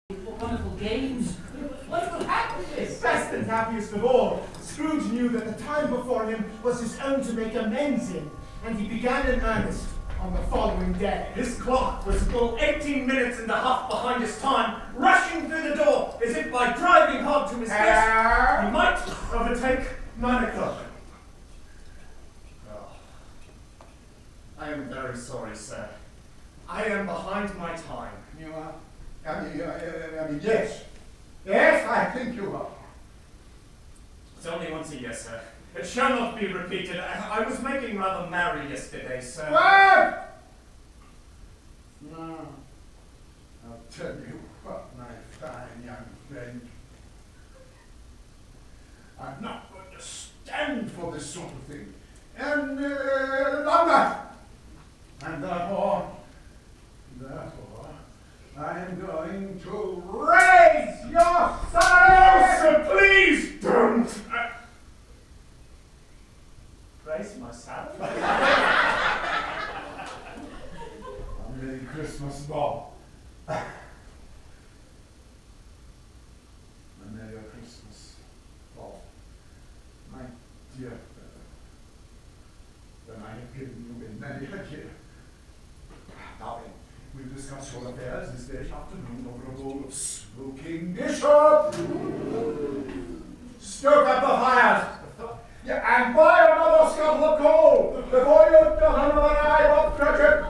What wonderful games. Wonderful happiness. Best and happiest of all, Scrooge knew that the time before him was his own to make amends in, and he began in earnest on the following day. His clock was full 18 minutes and a half behind his time, rushing through the door as if by driving hard to his best, he might overtake 9 o'clock. Oh, I am very sorry, sir. I am behind my time. You are? I mean, yes. Yes, I think you are. It's only once a year, sir. It shall not be repeated. I was making Mother marry yesterday, sir. What? No. I'll tell you what, my fine young friend. I'm not going to stand for this sort of thing. And longer. And therefore, I am going to raise your salary! No, sir, please don't! Raise my salary? A Merry Christmas, Bob. A Merry Christmas, Bob. My dear fellow. Then I have given you in many a year. Now then, we'll discuss your affairs this very afternoon over a bowl of smoking bishop. Stoke up the fires. Yeah, and buy another scuttle of coal before you dot another eye of Cratchit.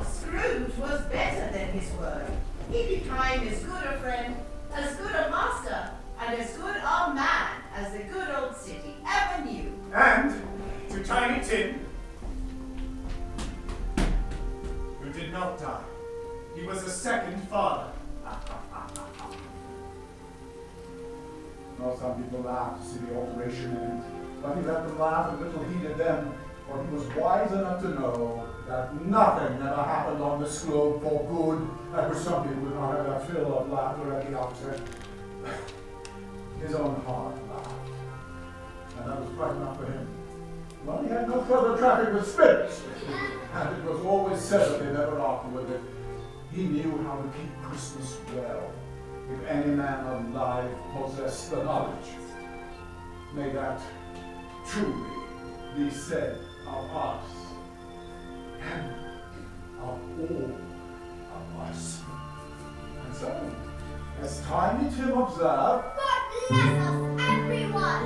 Scrooge was better than his word. He became as good a friend, as good a master, and as good a man as the good old city ever knew. And to Tiny Tim, who did not die. He was a second father. Now some people laugh to see the alteration in it, but he let them laugh and little heeded them, for he was wise enough to know that nothing ever happened on this globe for good, and for some people would not have that fill of laughter at the outset. His own heart laughed, and that was quite enough for him. Well, he had no further traffic with spirits, and it was always said of him ever afterward that he knew how to keep Christmas well. If any man alive possessed the knowledge, may that truly be said of us, and of all of us. And so, as Tiny Tim observed, God bless us, everyone!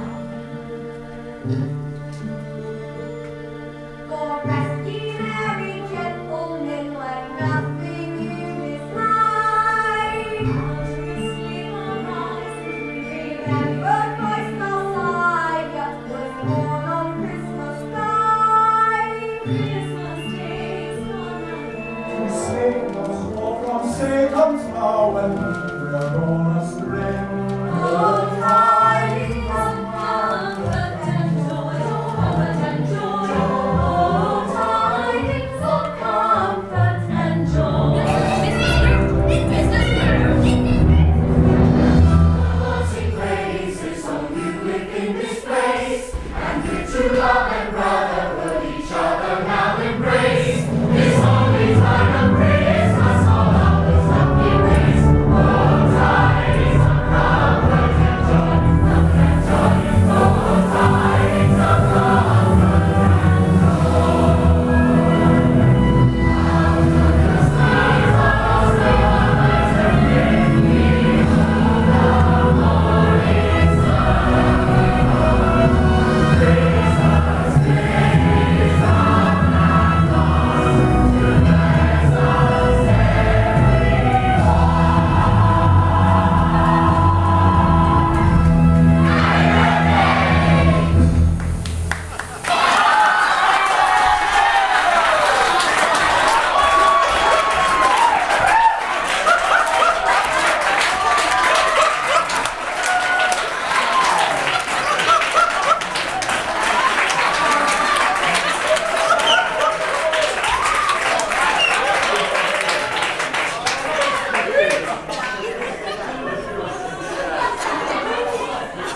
God rest ye merry gentlemen when nothing in this life. Remember Christmas Saviour was born on Christmas Day. Christmas Day is gone to save us all from Satan's power when we were born astray. Oh, tidings of comfort and joy, oh, comfort and joy. Oh, tidings of comfort and joy. Sing praises on you within this place, and with true love and brotherhood each other now embrace. This holy time of Christmas, all others of the race. Oh, tidings of comfort and joy, comfort and joy. Oh, tidings of comfort and joy. Out of the streets of our civilized and free, the morning sun. Christmas Day is on and on to bless us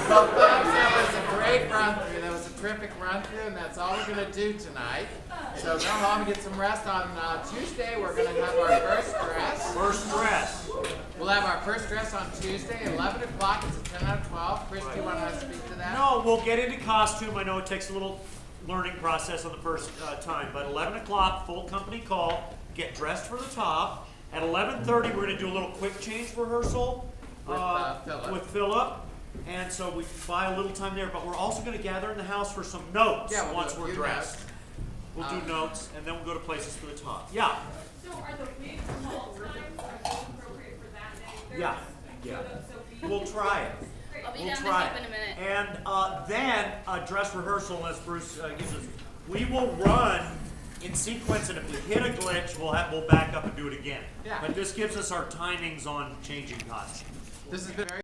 Well, folks, that was a great run-through. That was a terrific run-through, and that's all we're going to do tonight. So go home and get some rest. On Tuesday, we're going to have our first dress. First dress. We'll have our first dress on Tuesday, 11 o'clock. It's a 10 out of 12. Chris, do you want to speak to that? No, we'll get into costume. I know it takes a little learning process on the first time, but 11 o'clock, full company call. Get dressed for the top. At 11:30, we're going to do a little quick change rehearsal with Philip. And so we buy a little time there, but we're also going to gather in the house for some notes once we're dressed. We'll do notes, and then we'll go to places for the top. Yeah. So are the wigs call times appropriate for that day? Yeah. We'll try it. I'll be We'll down try in a it. minute. And then a dress rehearsal, as Bruce gives us. We will run in sequence, and if we hit a glitch, we'll back up and do it again. Yeah. But this gives us our timings on changing costumes. This has been very